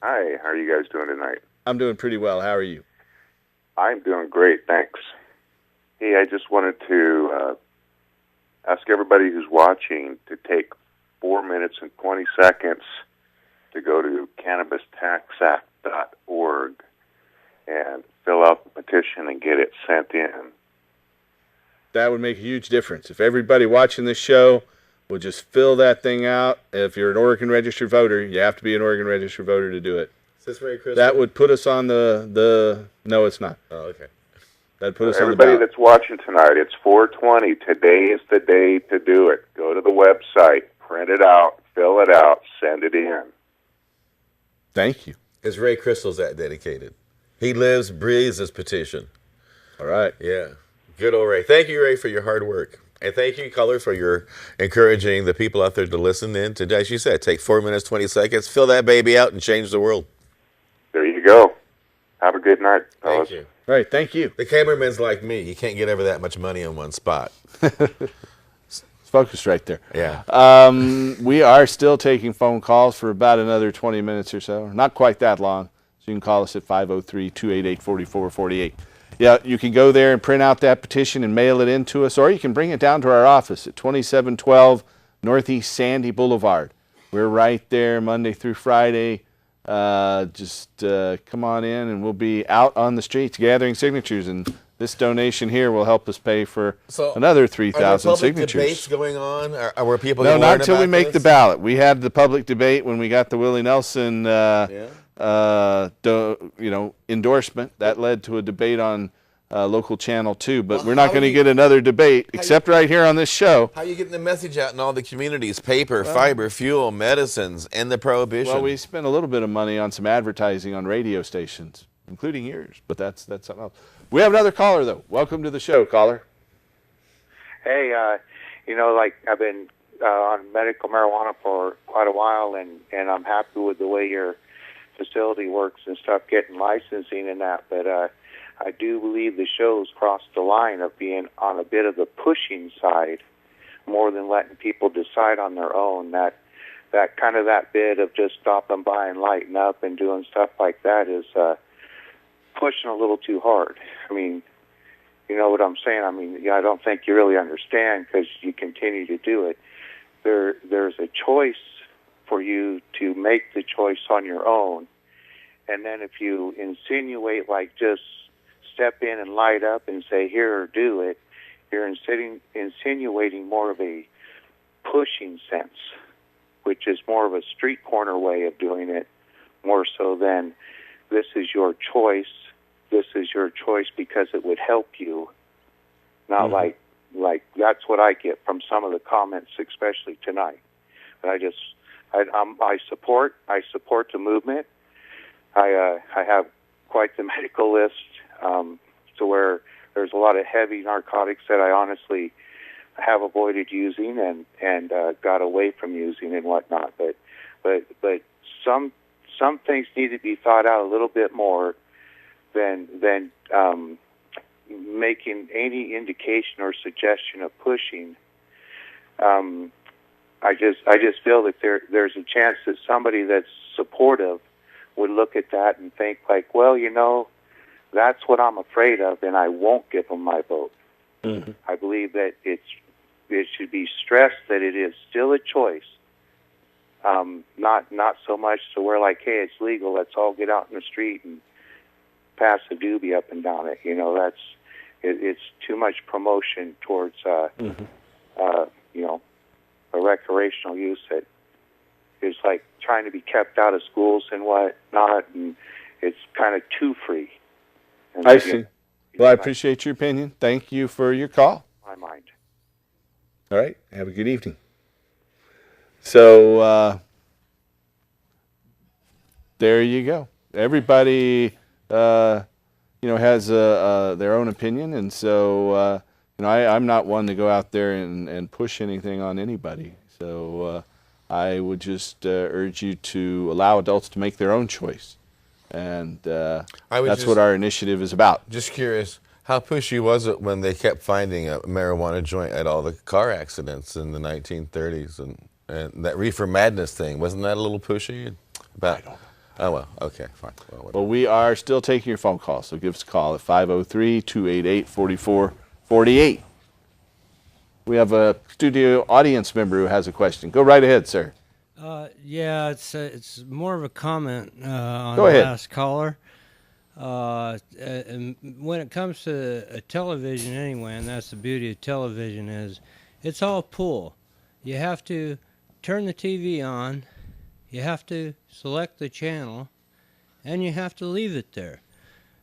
Hi. How are you guys doing tonight? I'm doing pretty well. How are you? I'm doing great, thanks. Hey, I just wanted to ask everybody who's watching to take 4 minutes and 20 seconds to go to cannabistaxact.org and fill out the petition and get it sent in. That would make a huge difference. If everybody watching this show will just fill that thing out. If you're an Oregon registered voter, you have to be an Oregon registered voter to do it. Is this very Christmas? That would put us on the no, it's not. Oh, okay. That'd put us Everybody on the ballot. that's watching tonight, it's 420. Today is the day to do it. Go to the website, print it out, fill it out, send it in. Thank you. Because Ray Crystal's that dedicated. He lives, breathes this petition. All right. Yeah. Good old Ray. Thank you, Ray, for your hard work. And thank you, Color, for your encouraging the people out there to listen in. To, as you said, take 4 minutes, 20 seconds, fill that baby out, and change the world. There you go. Have a good night, fellas. Thank you. Right, thank you. The cameraman's like me. You can't get over that much money in one spot. Focus right there. Yeah. We are still taking phone calls for about another 20 minutes or so. Not quite that long. So you can call us at 503-288-4448. Yeah, you can go there and print out that petition and mail it in to us, or you can bring it down to our office at 2712 Northeast Sandy Boulevard. We're right there Monday through Friday. Just come on in, and we'll be out on the streets gathering signatures, and this donation here will help us pay for another 3,000 signatures. Debates going on? Or were people No, gonna not learn until we about make this? the ballot. We had the public debate when we got the Willie Nelson endorsement. That led to a debate on local channel 2, but we're not going to get another debate except right here on this show. How are you getting the message out in all the communities? Paper, fiber, fuel, medicines, and the prohibition. Well, we spent a little bit of money on some advertising on radio stations, including yours, but that's something else. We have another caller, though. Welcome to the show, caller. Hey, like I've been on medical marijuana for quite a while, and I'm happy with the way your facility works and stuff, getting licensing and that, but I do believe the show's crossed the line of being on a bit of the pushing side more than letting people decide on their own. That bit of just stopping by and lighting up and doing stuff like that is pushing a little too hard. I mean, you know what I'm saying? I mean, I don't think you really understand because you continue to do it. There's a choice for you to make the choice on your own, and then if you insinuate like just step in and light up and say here or do it, you're insinuating more of a pushing sense, which is more of a street corner way of doing it, more so than this is your choice. This is your choice because it would help you. Not like that's what I get from some of the comments, especially tonight. But I support the movement. I have quite the medical list to where there's a lot of heavy narcotics that I honestly have avoided using and got away from using and whatnot. But some things need to be thought out a little bit more than making any indication or suggestion of pushing. I just feel that there's a chance that somebody that's supportive would look at that and think like, well, that's what I'm afraid of, and I won't give them my vote. Mm-hmm. I believe that it should be stressed that it is still a choice. Not so much to where like, hey, it's legal, let's all get out in the street and pass a doobie up and down it. It's too much promotion towards a recreational use that is like trying to be kept out of schools and whatnot, and it's kind of too free. And I see. Well, I appreciate your opinion. Thank you for your call. My mind. All right. Have a good evening. So there you go. Everybody, has their own opinion, and so I'm not one to go out there and push anything on anybody. So I would just urge you to allow adults to make their own choice, and that's what our initiative is about. Just curious, how pushy was it when they kept finding a marijuana joint at all the car accidents in the 1930s, and that reefer madness thing? Wasn't that a little pushy? I don't know. Oh, well, okay, fine. Well, we are still taking your phone calls, so give us a call at 503-288-4448. We have a studio audience member who has a question. Go right ahead, sir. Yeah, it's more of a comment on Go the ahead. last caller. And when it comes to a television anyway, and that's the beauty of television, is it's all pull. You have to turn the TV on, you have to select the channel, and you have to leave it there.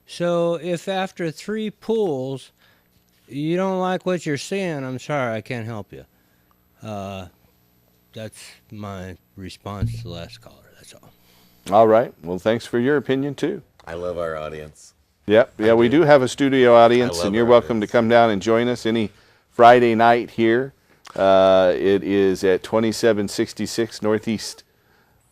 So if after 3 pulls you don't like what you're seeing, I'm sorry, I can't help you. That's my response to the last caller, that's all. All right. Well, thanks for your opinion, too. I love our audience. Yep. Yeah, we do have a studio audience, and you're welcome to come down and join us any Friday night here. It is at 2766 Northeast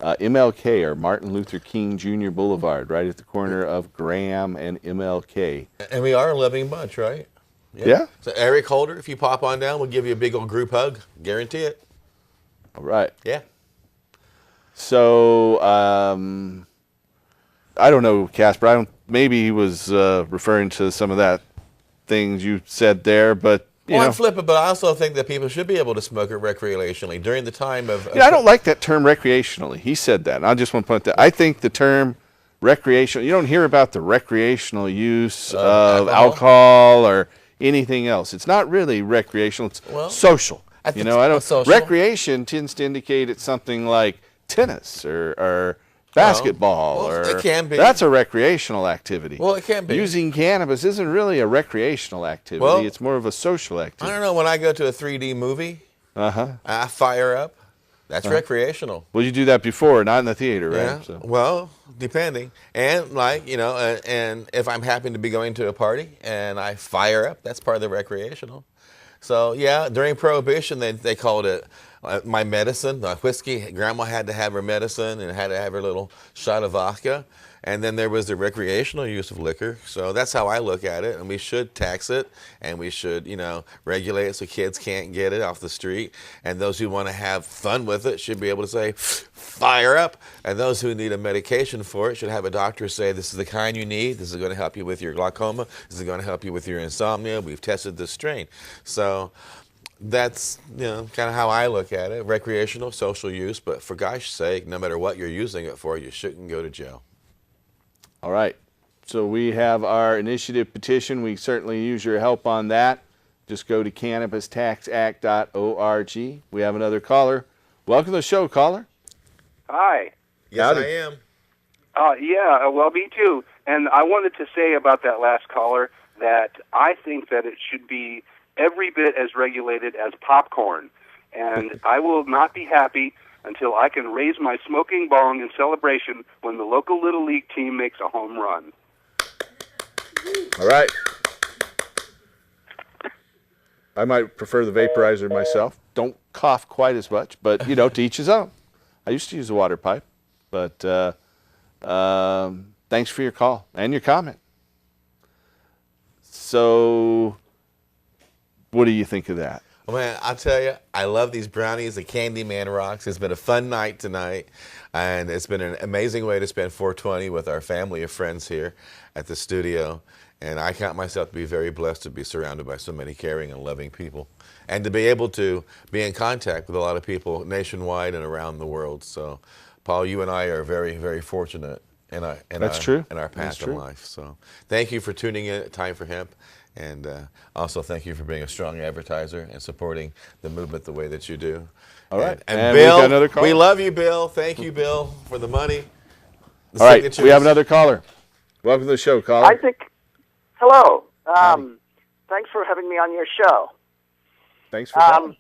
MLK, or Martin Luther King Jr. Boulevard, right at the corner of Graham and MLK. And we are a loving bunch, right? Yeah. So Eric Holder, if you pop on down, we'll give you a big old group hug. Guarantee it. All right. Yeah. So, I don't know, Casper. Maybe he was referring to some of that things you said there, but I'm flipping, but I also think that people should be able to smoke it recreationally during the time of. I don't like that term recreationally. He said that. And I just want to point that. I think the term recreational. You don't hear about the recreational use of alcohol or anything else. It's not really recreational. It's social. Recreation tends to indicate it's something like tennis or basketball, or it can be. That's a recreational activity. Well, it can be. Using cannabis isn't really a recreational activity. Well, it's more of a social activity. I don't know. When I go to a 3D movie, I fire up. That's recreational. Well, you do that before, not in the theater, right? Yeah. So. Well, depending. And and if I'm happy to be going to a party and I fire up, that's part of the recreational. So, yeah, during Prohibition, they called it my medicine, whiskey. Grandma had to have her medicine and had to have her little shot of vodka. And then there was the recreational use of liquor. So that's how I look at it. And we should tax it, and we should, regulate it so kids can't get it off the street. And those who want to have fun with it should be able to say, fire up. And those who need a medication for it should have a doctor say, this is the kind you need. This is going to help you with your glaucoma. This is going to help you with your insomnia. We've tested this strain. So that's kind of how I look at it. Recreational, social use. But for gosh sake, no matter what you're using it for, you shouldn't go to jail. All right. So we have our initiative petition. We certainly use your help on that. Just go to cannabistaxact.org. We have another caller. Welcome to the show, caller. Hi. Yes, I am. Yeah, well, me too. And I wanted to say about that last caller that I think that it should be every bit as regulated as popcorn. And I will not be happy until I can raise my smoking bong in celebration when the local Little League team makes a home run. All right. I might prefer the vaporizer myself. Don't cough quite as much, but, to each his own. I used to use a water pipe, but thanks for your call and your comment. So what do you think of that? Well, man, I'll tell you, I love these brownies. The Candyman rocks. It's been a fun night tonight, and it's been an amazing way to spend 420 with our family of friends here at the studio. And I count myself to be very blessed to be surrounded by so many caring and loving people, and to be able to be in contact with a lot of people nationwide and around the world. So, Paul, you and I are very, very fortunate in our path in life. So, thank you for tuning in at Time for Hemp. And also thank you for being a strong advertiser and supporting the movement the way that you do. All right. And we've got Bill, another caller. we love you, Bill. Thank you, Bill, for the money. All right, we have another caller. Welcome to the show, caller. Isaac, hello. Thanks for having me on your show. Thanks for calling.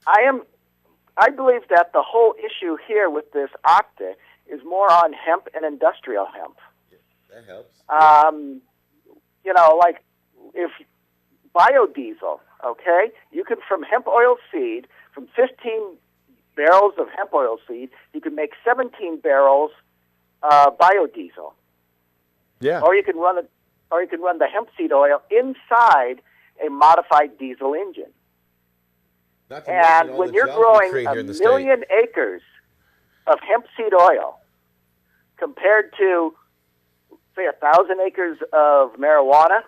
I believe that the whole issue here with this OCTA is more on hemp and industrial hemp. That helps. You know, like if biodiesel, okay, you can, from hemp oil seed, from 15 barrels of hemp oil seed, you can make 17 barrels biodiesel. Yeah. Or you can run the hemp seed oil inside a modified diesel engine. And when you're growing a million acres of hemp seed oil compared to, say, 1,000 acres of marijuana,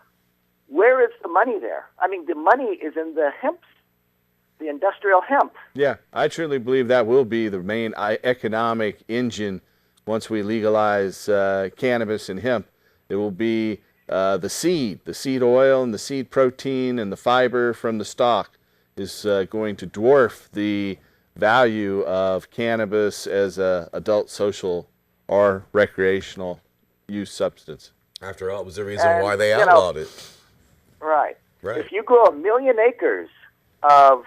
where is the money there? I mean, the money is in the hemp, the industrial hemp. Yeah, I truly believe that will be the main economic engine once we legalize cannabis and hemp. It will be the seed oil and the seed protein and the fiber from the stalk is going to dwarf the value of cannabis as a adult social or recreational use substance. After all, it was the reason why they outlawed it. Right. Right. If you grow 1 million acres of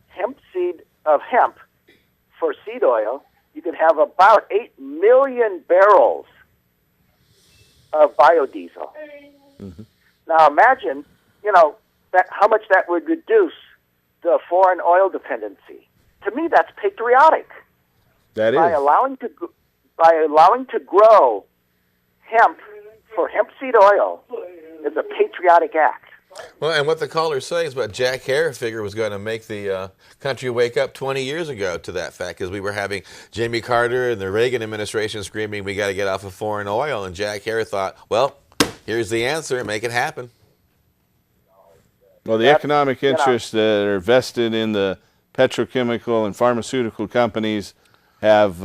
hemp for seed oil, you can have about 8 million barrels of biodiesel. Mm-hmm. Now imagine, how much that would reduce the foreign oil dependency. To me, that's patriotic. That is. By allowing to grow hemp for hemp seed oil is a patriotic act. Well, and what the caller's saying is about Jack Hare figure was going to make the country wake up 20 years ago to that fact, because we were having Jimmy Carter and the Reagan administration screaming, we got to get off of foreign oil, and Jack Hare thought, well, here's the answer, make it happen. Well, the economic interests that are vested in the petrochemical and pharmaceutical companies have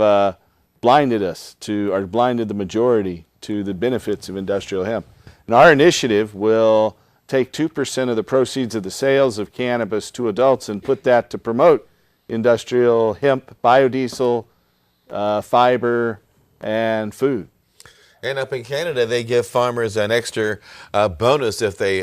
blinded the majority to the benefits of industrial hemp. And our initiative will take 2% of the proceeds of the sales of cannabis to adults and put that to promote industrial hemp, biodiesel, fiber, and food. And up in Canada, they give farmers an extra bonus if they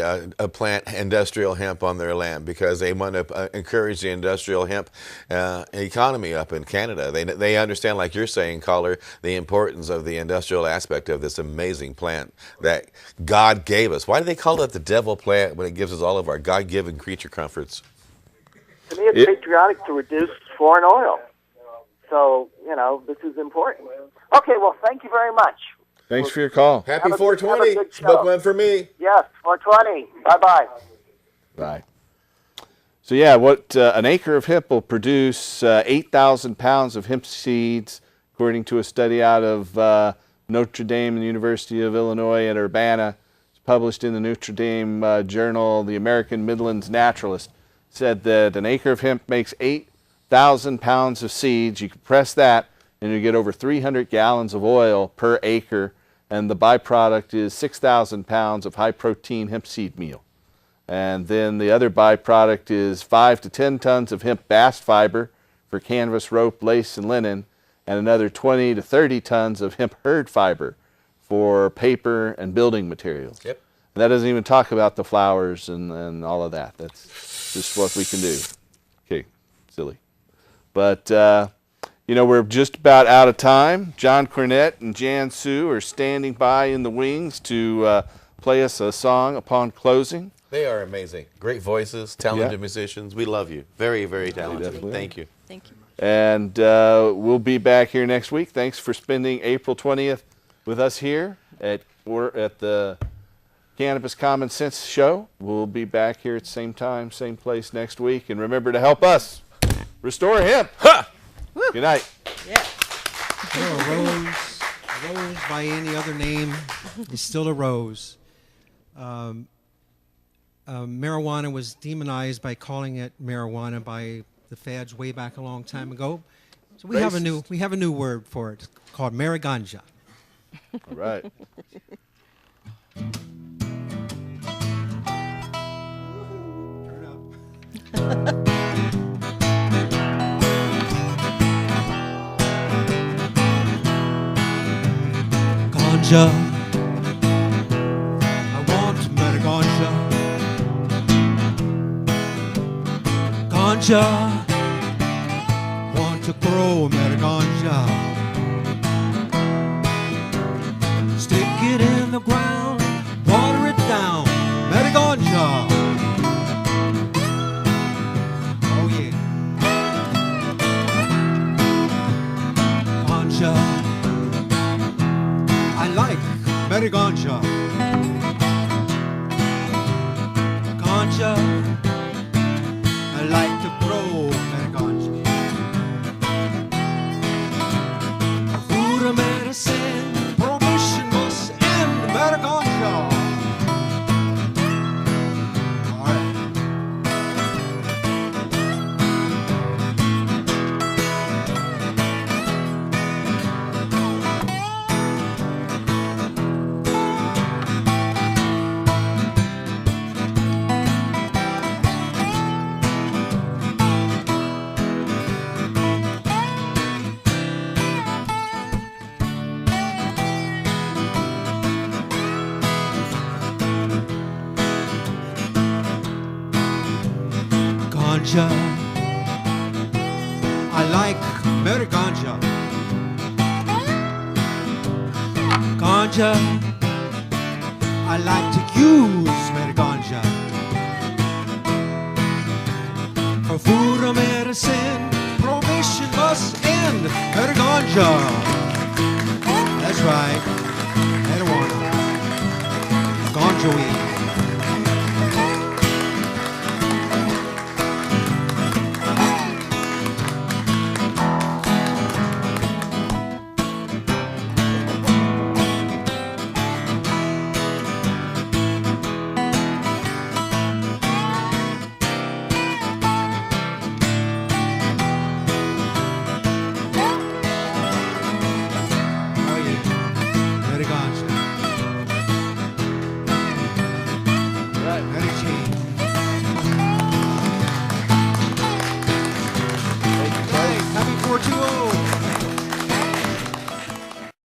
plant industrial hemp on their land, because they want to encourage the industrial hemp economy up in Canada. They understand, like you're saying, caller, the importance of the industrial aspect of this amazing plant that God gave us. Why do they call it the devil plant when it gives us all of our God-given creature comforts? To me, it's patriotic to reduce foreign oil. So, this is important. Okay, well, thank you very much. Thanks for your call. Happy 420. Smoke one for me. Yes, 420. Bye-bye. Bye. So, yeah, what an acre of hemp will produce 8,000 pounds of hemp seeds, according to a study out of Notre Dame and the University of Illinois at Urbana. It's published in the Notre Dame journal, The American Midlands Naturalist. Said that an acre of hemp makes 8,000 pounds of seeds. You compress that, and you get over 300 gallons of oil per acre, and the byproduct is 6,000 pounds of high-protein hemp seed meal. And then the other byproduct is 5 to 10 tons of hemp bast fiber for canvas, rope, lace, and linen, and another 20 to 30 tons of hemp hurd fiber for paper and building materials. Yep. And that doesn't even talk about the flowers and all of that. That's just what we can do. Okay, silly. But, we're just about out of time. John Cornette and Jan Sue are standing by in the wings to play us a song upon closing. They are amazing. Great voices, talented musicians. We love you. Very, very talented. Thank you. Thank you. And we'll be back here next week. Thanks for spending April 20th with us here at the Cannabis Common Sense show. We'll be back here at the same time, same place next week. And remember to help us restore hemp. Ha! Good night. Yeah. A rose by any other name is still a rose. Marijuana was demonized by calling it marijuana by the feds way back a long time ago. So we have a new word for it called mariganja. All right. Ganja. I want mariganja. Ganja. Want to grow mariganja. Stick it in the ground, water it down, mariganja. Oh yeah. Ganja. I like mariganja. Ganja. I like to grow mariganja. Food or medicine, prohibition must end mariganja. All right. Ganja. I like mariganja. Ganja. I like to use mariganja. For food or medicine, prohibition must end. Mariganja. That's right. Marijuana. Ganja weed.